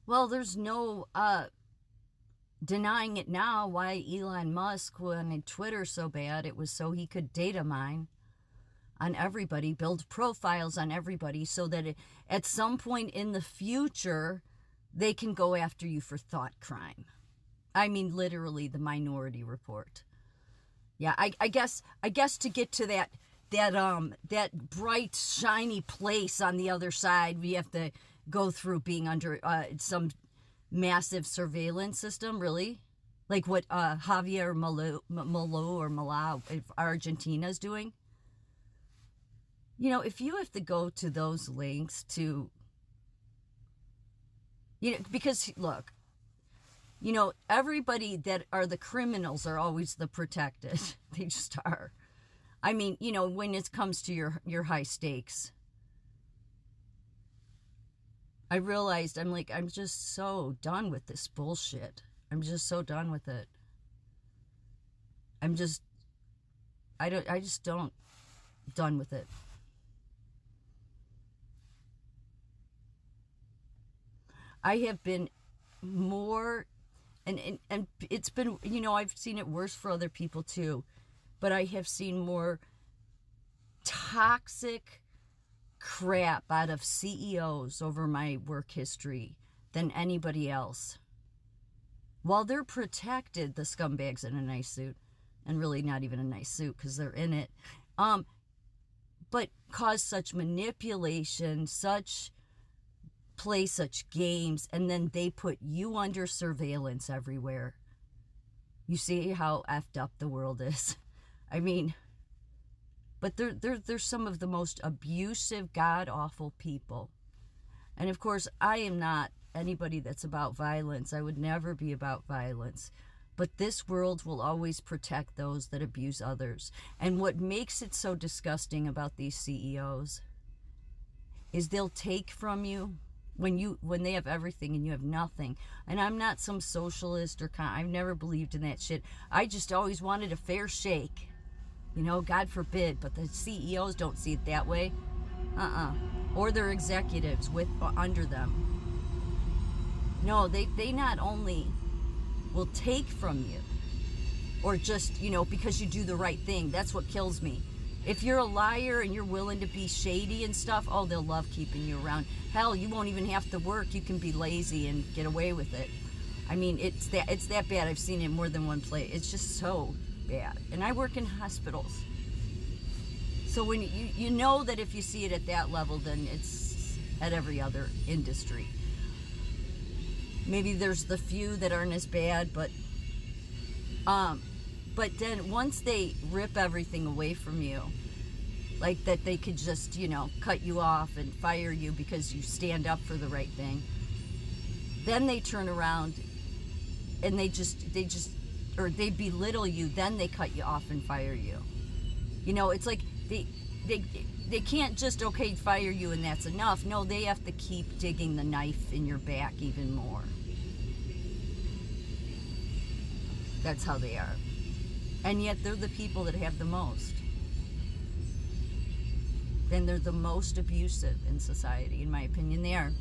Well, there's no denying it now why Elon Musk wanted Twitter so bad. It was so he could data mine on everybody, build profiles on everybody so that at some point in the future, they can go after you for thought crime. I mean, literally the Minority Report. Yeah, I guess to get to that bright, shiny place on the other side, we have to go through being under some massive surveillance system, really? Like what Javier Malau, Argentina's doing? If you have to go to those links to, because look, everybody that are the criminals are always the protected. They just are. I mean, when it comes to your high stakes, I realized I'm just so done with this bullshit. I'm just so done with it. I just don't, done with it. I have been more, and it's been, I've seen it worse for other people too, but I have seen more toxic crap out of CEOs over my work history than anybody else. While they're protected, the scumbags in a nice suit, and really not even a nice suit because they're in it, but cause such manipulation, play such games, and then they put you under surveillance everywhere. You see how effed up the world is. I mean, but they're some of the most abusive, god-awful people. And of course, I am not anybody that's about violence. I would never be about violence. But this world will always protect those that abuse others. And what makes it so disgusting about these CEOs is they'll take from you when they have everything and you have nothing. And I'm not some socialist I've never believed in that shit. I just always wanted a fair shake. God forbid, but the CEOs don't see it that way. Or their executives under them. No, they not only will take from you, or just, because you do the right thing. That's what kills me. If you're a liar and you're willing to be shady and stuff, they'll love keeping you around. Hell, you won't even have to work. You can be lazy and get away with it. I mean, it's that bad. I've seen it in more than one place. It's just so bad. And I work in hospitals. So when you know that if you see it at that level, then it's at every other industry. Maybe there's the few that aren't as bad, but then once they rip everything away from you, like that they could just, cut you off and fire you because you stand up for the right thing, then they turn around and they belittle you, then they cut you off and fire you. It's like they can't just, fire you and that's enough. No, they have to keep digging the knife in your back even more. That's how they are. And yet they're the people that have the most. Then they're the most abusive in society, in my opinion. They are.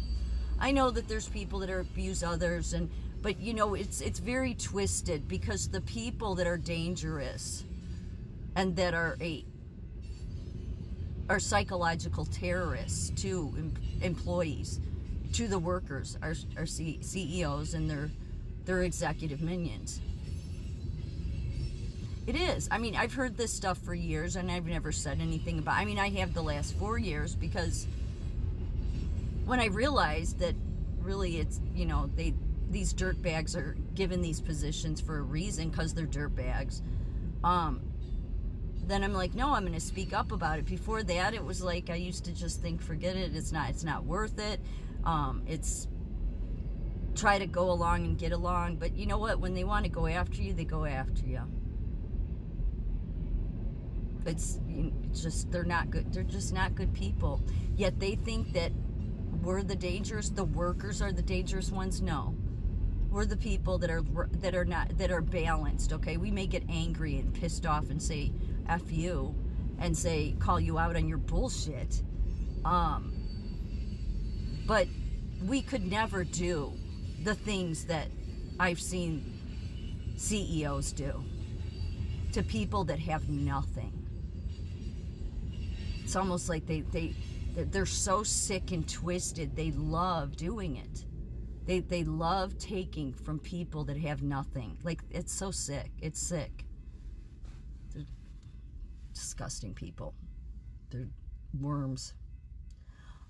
I know that there's people that abuse others, but it's very twisted, because the people that are dangerous and that are psychological terrorists to employees, to the workers, are CEOs and their executive minions. It is. I mean, I've heard this stuff for years, and I've never said anything about it. I mean, I have the last 4 years, because when I realized that really it's, these dirtbags are given these positions for a reason, because they're dirtbags, then I'm like, no, I'm going to speak up about it. Before that, it was like I used to just think, forget it, it's not worth it. It's try to go along and get along. But you know what? When they want to go after you, they go after you. It's just, they're not good. They're just not good people. Yet they think that we're the workers are the dangerous ones. No, we're the people that are balanced. Okay, we may get angry and pissed off and say F you and call you out on your bullshit. But we could never do the things that I've seen CEOs do to people that have nothing. It's almost like they're so sick and twisted. They love doing it. They love taking from people that have nothing. Like, it's so sick. It's sick. They're disgusting people. They're worms.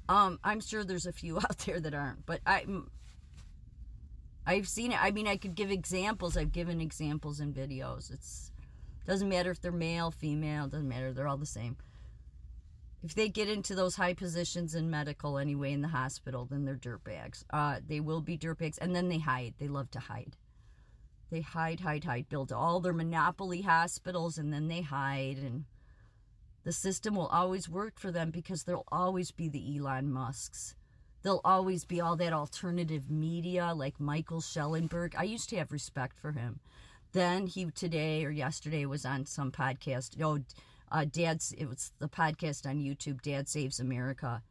I'm sure there's a few out there that aren't, but I've seen it. I mean, I could give examples. I've given examples in videos. Doesn't matter if they're male, female, doesn't matter. They're all the same. If they get into those high positions in medical anyway, in the hospital, then they're dirtbags. They will be dirtbags, and then they hide. They love to hide. They hide, build all their monopoly hospitals, and then they hide, and the system will always work for them because there'll always be the Elon Musks. There'll always be all that alternative media like Michael Schellenberg. I used to have respect for him. Then he today or yesterday was on some podcast. It was the podcast on YouTube, Dad Saves America.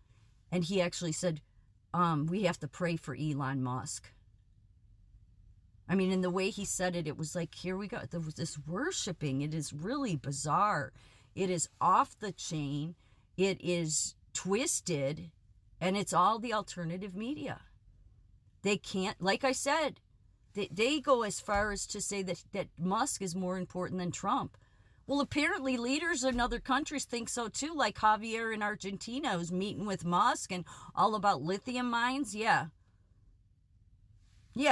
And he actually said, we have to pray for Elon Musk. I mean, in the way he said it, it was like, here we go. There was this worshiping. It is really bizarre. It is off the chain. It is twisted. And it's all the alternative media. They can't, like I said, they go as far as to say that Musk is more important than Trump. Well, apparently leaders in other countries think so too, like Javier in Argentina, who's meeting with Musk and all about lithium mines. Yeah,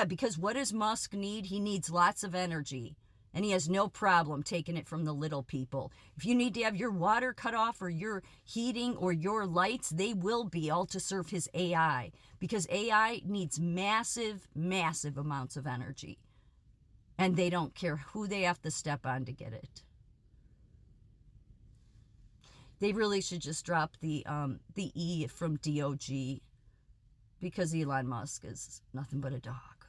because what does Musk need? He needs lots of energy, and he has no problem taking it from the little people. If you need to have your water cut off or your heating or your lights, they will be, all to serve his AI, because AI needs massive, massive amounts of energy, and they don't care who they have to step on to get it. They really should just drop the E from DOG, because Elon Musk is nothing but a dog.